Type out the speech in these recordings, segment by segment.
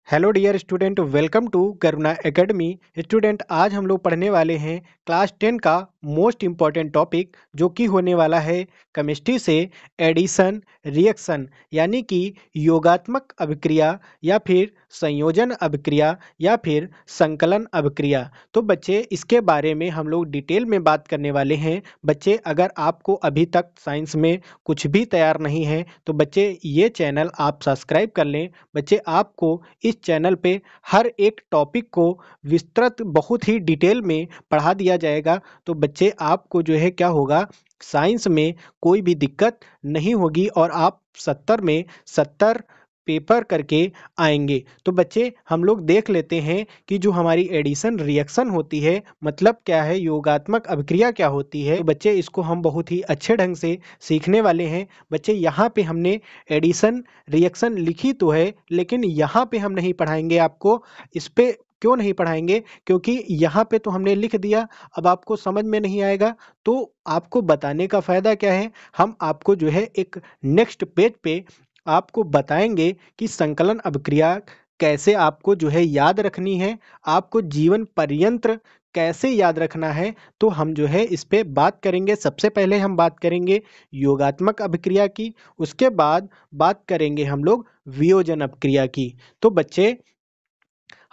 Hello dear student, welcome to Karuna Academy. Student, आज हम लोग पढ़ने वाले हैं क्लास 10 का मोस्ट इम्पॉर्टेंट टॉपिक, जो कि होने वाला है केमिस्ट्री से एडिशन रिएक्शन, यानी कि योगात्मक अभिक्रिया या फिर संयोजन अभिक्रिया या फिर संकलन अभिक्रिया। तो बच्चे, इसके बारे में हम लोग डिटेल में बात करने वाले हैं। बच्चे, अगर आपको अभी तक साइंस में कुछ भी तैयार नहीं है तो बच्चे ये चैनल आप सब्सक्राइब कर लें। बच्चे, आपको इस चैनल पे हर एक टॉपिक को विस्तृत बहुत ही डिटेल में पढ़ा दिया जाएगा। तो बच्चे, आपको जो है क्या होगा, साइंस में कोई भी दिक्कत नहीं होगी और आप 70 में 70 पेपर करके आएंगे। तो बच्चे, हम लोग देख लेते हैं कि जो हमारी एडिशन रिएक्शन होती है, मतलब क्या है, योगात्मक अभिक्रिया क्या होती है। तो बच्चे, इसको हम बहुत ही अच्छे ढंग से सीखने वाले हैं। बच्चे, यहाँ पे हमने एडिशन रिएक्शन लिखी तो है, लेकिन यहाँ पे हम नहीं पढ़ाएंगे आपको। इस पे क्यों नहीं पढ़ाएंगे? क्योंकि यहाँ पे तो हमने लिख दिया, अब आपको समझ में नहीं आएगा तो आपको बताने का फायदा क्या है। हम आपको जो है एक नेक्स्ट पेज पे आपको बताएंगे कि संकलन अभिक्रिया कैसे आपको जो है याद रखनी है, आपको जीवन पर्यंत कैसे याद रखना है। तो हम जो है इस पे बात करेंगे। सबसे पहले हम बात करेंगे योगात्मक अभिक्रिया की, उसके बाद बात करेंगे हम लोग वियोजन अपक्रिया की। तो बच्चे,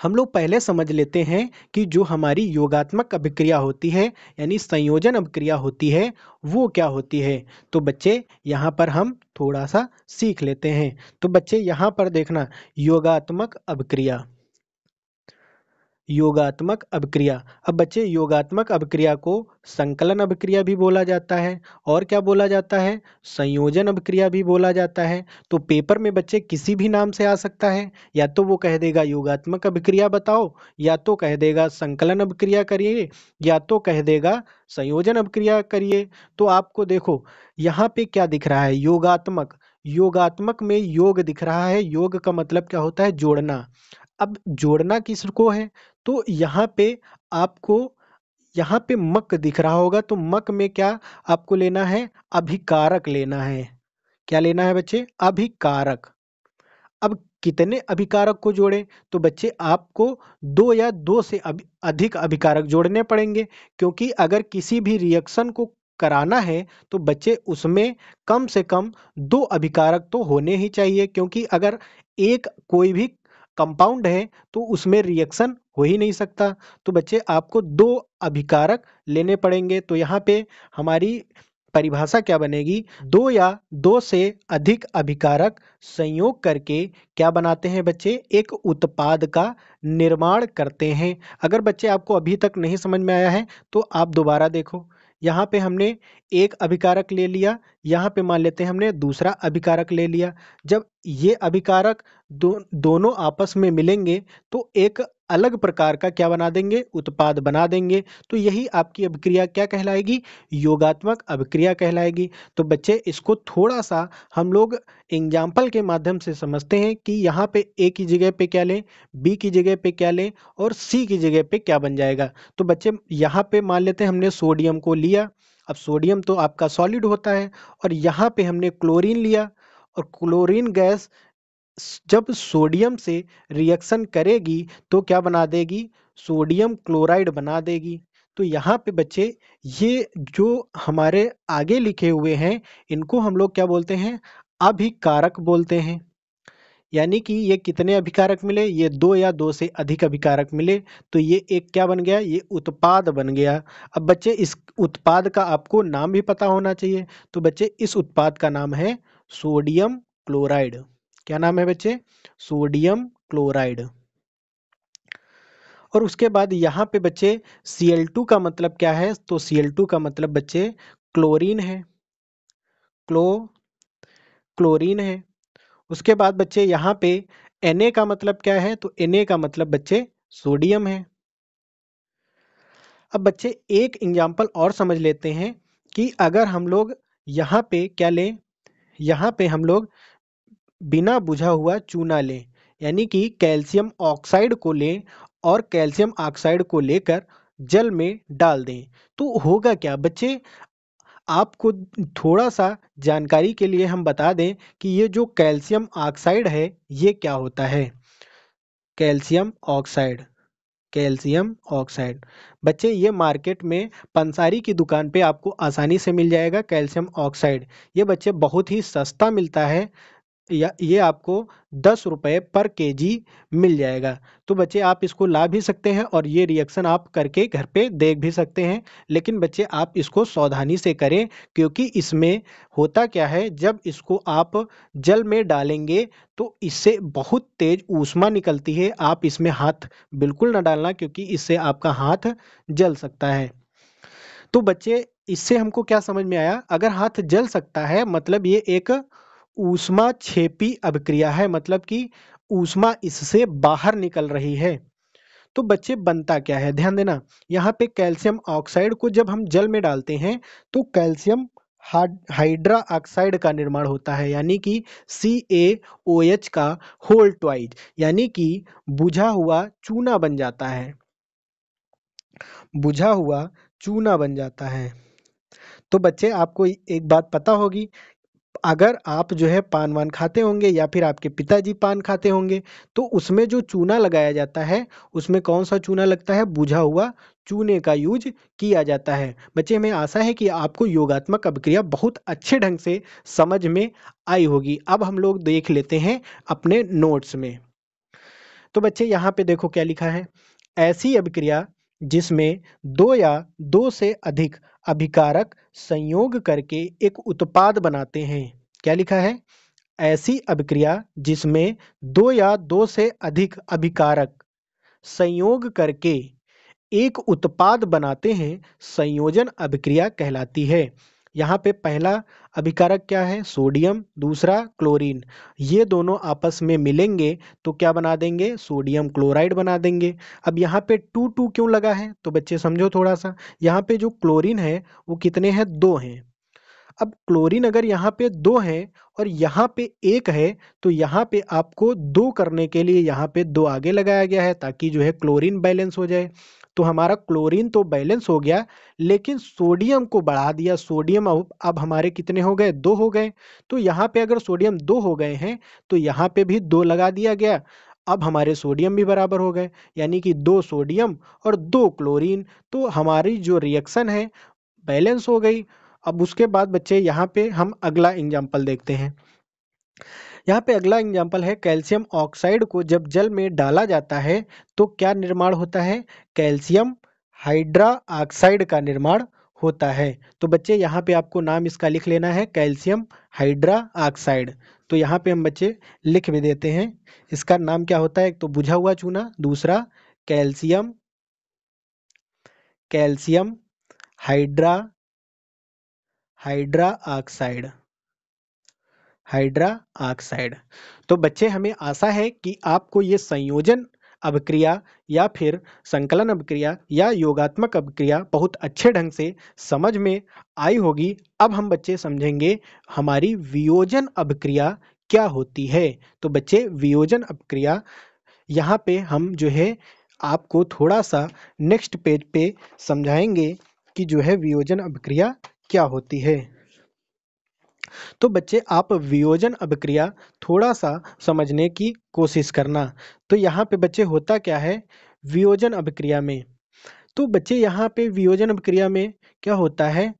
हम लोग पहले समझ लेते हैं कि जो हमारी योगात्मक अभिक्रिया होती है, यानी संयोजन अभिक्रिया होती है, वो क्या होती है। तो बच्चे, यहाँ पर हम थोड़ा सा सीख लेते हैं। तो बच्चे, यहाँ पर देखना, योगात्मक अभिक्रिया, योगात्मक अभिक्रिया। अब बच्चे, योगात्मक अभिक्रिया को संकलन अभिक्रिया भी बोला जाता है, और क्या बोला जाता है, संयोजन अभिक्रिया भी बोला जाता है। तो पेपर में बच्चे किसी भी नाम से आ सकता है, या तो वो कह देगा योगात्मक अभिक्रिया बताओ, या तो कह देगा संकलन अभिक्रिया करिए, या तो कह देगा संयोजन अभिक्रिया करिए। तो आपको देखो, यहाँ पे क्या दिख रहा है, योगात्मक, योगात्मक में योग दिख रहा है। योग का मतलब क्या होता है, जोड़ना। अब जोड़ना किसको है, तो यहाँ पे आपको, यहाँ पे मक दिख रहा होगा, तो मक में क्या आपको लेना है, अभिकारक लेना है। क्या लेना है बच्चे, अभिकारक। अब कितने अभिकारक को जोड़े, तो बच्चे आपको दो या दो से अधिक अभिकारक जोड़ने पड़ेंगे, क्योंकि अगर किसी भी रिएक्शन को कराना है तो बच्चे उसमें कम से कम दो अभिकारक तो होने ही चाहिए, क्योंकि अगर एक कोई भी कंपाउंड है तो उसमें रिएक्शन हो ही नहीं सकता। तो बच्चे, आपको दो अभिकारक लेने पड़ेंगे। तो यहाँ पे हमारी परिभाषा क्या बनेगी, दो या दो से अधिक अभिकारक संयोग करके क्या बनाते हैं बच्चे, एक उत्पाद का निर्माण करते हैं। अगर बच्चे आपको अभी तक नहीं समझ में आया है तो आप दोबारा देखो। यहाँ पे हमने एक अभिकारक ले लिया, यहाँ पे मान लेते हैं हमने दूसरा अभिकारक ले लिया। जब ये अभिकारक दोनों आपस में मिलेंगे तो एक अलग प्रकार का क्या बना देंगे, उत्पाद बना देंगे। तो यही आपकी अभिक्रिया क्या कहलाएगी, योगात्मक अभिक्रिया कहलाएगी। तो बच्चे, इसको थोड़ा सा हम लोग एग्जाम्पल के माध्यम से समझते हैं कि यहाँ पे ए की जगह पे क्या लें, बी की जगह पे क्या लें, और सी की जगह पे क्या बन जाएगा। तो बच्चे, यहाँ पे मान लेते हैं हमने सोडियम को लिया। अब सोडियम तो आपका सॉलिड होता है, और यहाँ पे हमने क्लोरीन लिया, और क्लोरीन गैस जब सोडियम से रिएक्शन करेगी तो क्या बना देगी, सोडियम क्लोराइड बना देगी। तो यहाँ पे बच्चे, ये जो हमारे आगे लिखे हुए हैं, इनको हम लोग क्या बोलते हैं, अभिकारक बोलते हैं। यानी कि ये कितने अभिकारक मिले, ये दो या दो से अधिक अभिकारक मिले, तो ये एक क्या बन गया, ये उत्पाद बन गया। अब बच्चे, इस उत्पाद का आपको नाम भी पता होना चाहिए। तो बच्चे, इस उत्पाद का नाम है सोडियम क्लोराइड। क्या नाम है बच्चे, सोडियम क्लोराइड। और उसके बाद यहाँ पे बच्चे Cl2 का मतलब क्या है, तो Cl2 का मतलब बच्चे क्लोरीन है, क्लो क्लोरीन है। उसके बाद बच्चे यहाँ पे Na का मतलब क्या है, तो Na का मतलब बच्चे सोडियम है। अब बच्चे, एक एग्जाम्पल और समझ लेते हैं कि अगर हम लोग यहाँ पे क्या लें, यहाँ पे हम लोग बिना बुझा हुआ चूना लें, यानी कि कैल्शियम ऑक्साइड को लें और कैल्शियम ऑक्साइड को लेकर जल में डाल दें, तो होगा क्या बच्चे। आपको थोड़ा सा जानकारी के लिए हम बता दें कि ये जो कैल्शियम ऑक्साइड है, ये क्या होता है। Calcium oxide. Calcium oxide. बच्चे ये मार्केट में पंसारी की दुकान पे आपको आसानी से मिल जाएगा कैल्शियम ऑक्साइड। ये बच्चे बहुत ही सस्ता मिलता है, या ये आपको 10 रुपये पर केजी मिल जाएगा। तो बच्चे आप इसको ला भी सकते हैं और ये रिएक्शन आप करके घर पे देख भी सकते हैं, लेकिन बच्चे आप इसको सावधानी से करें, क्योंकि इसमें होता क्या है, जब इसको आप जल में डालेंगे तो इससे बहुत तेज ऊष्मा निकलती है। आप इसमें हाथ बिल्कुल ना डालना, क्योंकि इससे आपका हाथ जल सकता है। तो बच्चे इससे हमको क्या समझ में आया, अगर हाथ जल सकता है मतलब ये एक ऊष्मा छेपी अभिक्रिया है, मतलब कि ऊष्मा इससे बाहर निकल रही है। तो बच्चे बनता क्या है, ध्यान देना। यहाँ पे कैल्शियम ऑक्साइड को जब हम जल में डालते हैं तो कैल्शियम हाइड्रा ऑक्साइड का निर्माण होता है, यानी कि CaOH का होल ट्वाइज, यानी कि बुझा हुआ चूना बन जाता है। बुझा हुआ चूना बन जाता है। तो बच्चे आपको एक बात पता होगी, अगर आप जो है पान वान खाते होंगे या फिर आपके पिताजी पान खाते होंगे, तो उसमें जो चूना लगाया जाता है, उसमें कौन सा चूना लगता है, बुझा हुआ चूने का यूज किया जाता है। बच्चे हमें आशा है कि आपको योगात्मक अभिक्रिया बहुत अच्छे ढंग से समझ में आई होगी। अब हम लोग देख लेते हैं अपने नोट्स में। तो बच्चे यहाँ पे देखो क्या लिखा है, ऐसी अभिक्रिया जिसमें दो या दो से अधिक अभिकारक संयोग करके एक उत्पाद बनाते हैं। क्या लिखा है, ऐसी अभिक्रिया जिसमें दो या दो से अधिक अभिकारक संयोग करके एक उत्पाद बनाते हैं, संयोजन अभिक्रिया कहलाती है। यहाँ पे पहला अभिकारक क्या है, सोडियम, दूसरा क्लोरीन। ये दोनों आपस में मिलेंगे तो क्या बना देंगे, सोडियम क्लोराइड बना देंगे। अब यहाँ पे टू टू क्यों लगा है, तो बच्चे समझो थोड़ा सा। यहाँ पे जो क्लोरीन है वो कितने हैं, दो हैं। अब क्लोरीन अगर यहाँ पे दो है और यहाँ पे एक है, तो यहाँ पे आपको दो करने के लिए यहाँ पे दो आगे लगाया गया है, ताकि जो है क्लोरीन बैलेंस हो जाए। तो हमारा क्लोरीन तो बैलेंस हो गया, लेकिन सोडियम को बढ़ा दिया। सोडियम अब हमारे कितने हो गए, दो हो गए। तो यहाँ पे अगर सोडियम दो हो गए हैं तो यहाँ पे भी दो लगा दिया गया। अब हमारे सोडियम भी बराबर हो गए, यानी कि दो सोडियम और दो क्लोरीन। तो हमारी जो रिएक्शन है बैलेंस हो गई। अब उसके बाद बच्चे यहाँ पे हम अगला एग्जाम्पल देखते हैं। यहाँ पे अगला एग्जाम्पल है, कैल्शियम ऑक्साइड को जब जल में डाला जाता है तो क्या निर्माण होता है, कैल्शियम हाइड्रा ऑक्साइड का निर्माण होता है। तो बच्चे यहाँ पे आपको नाम इसका लिख लेना है, कैल्शियम हाइड्रा ऑक्साइड। तो यहाँ पे हम बच्चे लिख भी देते हैं, इसका नाम क्या होता है, एक तो बुझा हुआ चूना, दूसरा calcium calcium hydra hydra oxide hydra oxide. तो बच्चे हमें आशा है कि आपको ये संयोजन अभिक्रिया या फिर संकलन अभिक्रिया या योगात्मक अभिक्रिया बहुत अच्छे ढंग से समझ में आई होगी। अब हम बच्चे समझेंगे हमारी वियोजन अभिक्रिया क्या होती है। तो बच्चे वियोजन अभिक्रिया यहाँ पे हम जो है आपको थोड़ा सा नेक्स्ट पेज पे समझाएंगे कि जो है वियोजन अभिक्रिया क्या होती है। तो बच्चे आप वियोजन अभिक्रिया थोड़ा सा समझने की कोशिश करना। तो यहाँ पे बच्चे होता क्या है वियोजन अभिक्रिया में, तो बच्चे यहाँ पे वियोजन अभिक्रिया में क्या होता है,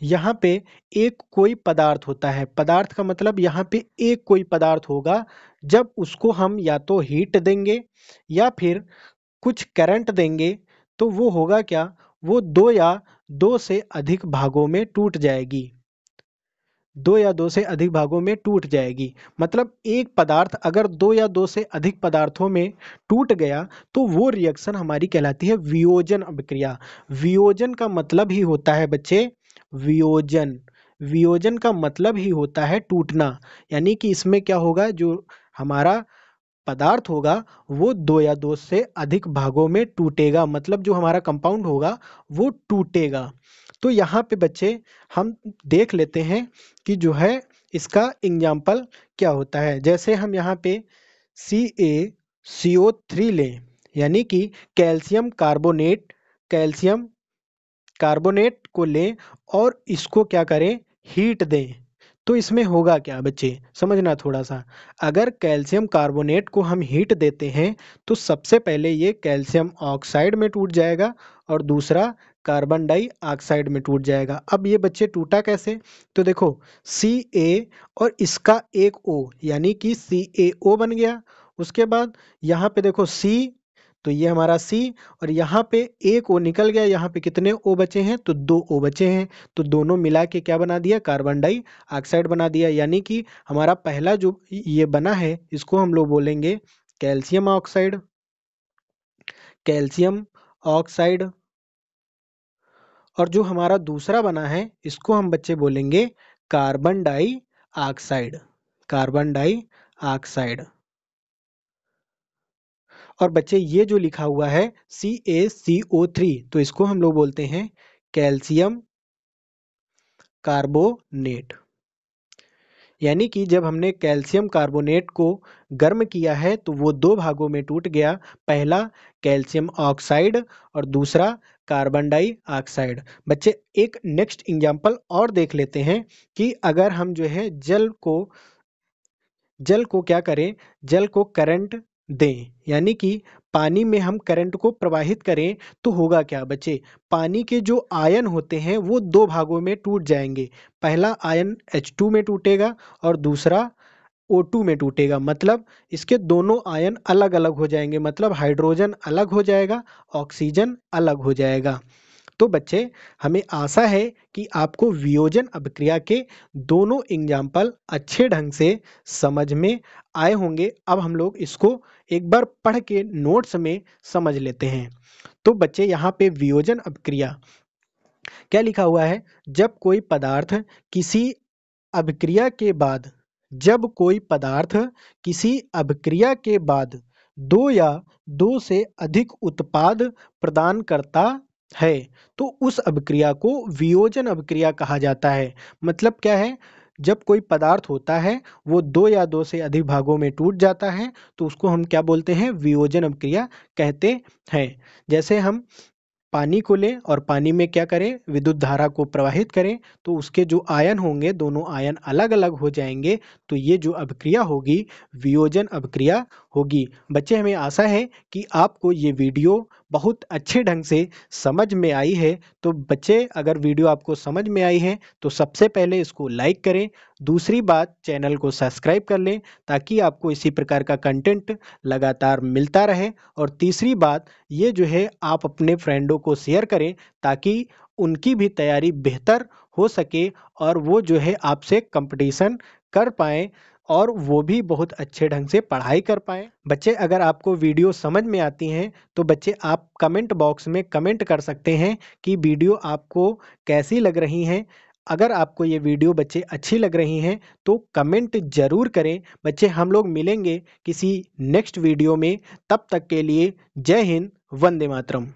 यहाँ पे एक कोई पदार्थ होता है। पदार्थ का मतलब यहाँ पे एक कोई पदार्थ होगा, जब उसको हम या तो हीट देंगे या फिर कुछ करंट देंगे तो वो होगा क्या, वो दो या दो से अधिक भागों में टूट जाएगी। दो या दो से अधिक भागों में टूट जाएगी। मतलब एक पदार्थ अगर दो या दो से अधिक पदार्थों में टूट गया तो वो रिएक्शन हमारी कहलाती है वियोजन अभिक्रिया। वियोजन का मतलब ही होता है बच्चे, वियोजन वियोजन का मतलब ही होता है टूटना। यानी कि इसमें क्या होगा, जो हमारा पदार्थ होगा वो दो या दो से अधिक भागों में टूटेगा, मतलब जो हमारा कंपाउंड होगा वो टूटेगा। तो यहाँ पे बच्चे हम देख लेते हैं कि जो है इसका एग्जाम्पल क्या होता है। जैसे हम यहाँ पे CaCO3 लें, यानी कि कैल्शियम कार्बोनेट को लें और इसको क्या करें, हीट दें। तो इसमें होगा क्या बच्चे, समझना थोड़ा सा। अगर कैल्शियम कार्बोनेट को हम हीट देते हैं तो सबसे पहले ये कैल्शियम ऑक्साइड में टूट जाएगा और दूसरा कार्बन डाइऑक्साइड में टूट जाएगा। अब ये बच्चे टूटा कैसे, तो देखो Ca और इसका एक O यानी कि CaO बन गया। उसके बाद यहाँ पे देखो C, तो ये हमारा C, और यहाँ पे एक O निकल गया, यहाँ पे कितने O बचे हैं, तो 2 O बचे हैं। तो दोनों मिला के क्या बना दिया, कार्बन डाइऑक्साइड बना दिया। यानी कि हमारा पहला जो ये बना है इसको हम लोग बोलेंगे कैल्शियम ऑक्साइड, कैल्शियम ऑक्साइड। और जो हमारा दूसरा बना है इसको हम बच्चे बोलेंगे कार्बन डाइऑक्साइड, कार्बन डाइऑक्साइड। और बच्चे ये जो लिखा हुआ है CaCO3, तो इसको हम लोग बोलते हैं कैल्शियम कार्बोनेट। यानी कि जब हमने कैल्शियम कार्बोनेट को गर्म किया है तो वो दो भागों में टूट गया, पहला कैल्शियम ऑक्साइड और दूसरा कार्बन डाइऑक्साइड। बच्चे एक नेक्स्ट एग्जांपल और देख लेते हैं कि अगर हम जो है जल को क्या करें, जल को करंट दें, यानी कि पानी में हम करंट को प्रवाहित करें तो होगा क्या बच्चे, पानी के जो आयन होते हैं वो दो भागों में टूट जाएंगे। पहला आयन H2 में टूटेगा और दूसरा O2 में टूटेगा। मतलब इसके दोनों आयन अलग अलग हो जाएंगे, मतलब हाइड्रोजन अलग हो जाएगा, ऑक्सीजन अलग हो जाएगा। तो बच्चे हमें आशा है कि आपको वियोजन अभिक्रिया के दोनों एग्जाम्पल अच्छे ढंग से समझ में आए होंगे। अब हम लोग इसको एक बार पढ़ के नोट्स में समझ लेते हैं। तो बच्चे यहाँ पे वियोजन अभिक्रिया क्या लिखा हुआ है, जब कोई पदार्थ किसी अभिक्रिया के बाद, जब कोई पदार्थ किसी अभिक्रिया के बाद दो या दो से अधिक उत्पाद प्रदान करता है तो उस अभिक्रिया को वियोजन अभिक्रिया कहा जाता है। मतलब क्या है, जब कोई पदार्थ होता है वो दो या दो से अधिक भागों में टूट जाता है तो उसको हम क्या बोलते हैं, वियोजन अभिक्रिया कहते हैं। जैसे हम पानी को लें और पानी में क्या करें, विद्युत धारा को प्रवाहित करें तो उसके जो आयन होंगे दोनों आयन अलग अलग हो जाएंगे, तो ये जो अभिक्रिया होगी वियोजन अभिक्रिया होगी। बच्चे हमें आशा है कि आपको ये वीडियो बहुत अच्छे ढंग से समझ में आई है। तो बच्चे अगर वीडियो आपको समझ में आई है तो सबसे पहले इसको लाइक करें, दूसरी बात चैनल को सब्सक्राइब कर लें ताकि आपको इसी प्रकार का कंटेंट लगातार मिलता रहे, और तीसरी बात ये जो है आप अपने फ्रेंडों को शेयर करें ताकि उनकी भी तैयारी बेहतर हो सके और वो जो है आपसे कंपटीशन कर पाएँ और वो भी बहुत अच्छे ढंग से पढ़ाई कर पाएँ। बच्चे अगर आपको वीडियो समझ में आती हैं तो बच्चे आप कमेंट बॉक्स में कमेंट कर सकते हैं कि वीडियो आपको कैसी लग रही हैं। अगर आपको ये वीडियो बच्चे अच्छी लग रही हैं तो कमेंट ज़रूर करें। बच्चे हम लोग मिलेंगे किसी नेक्स्ट वीडियो में, तब तक के लिए जय हिंद, वंदे मातरम।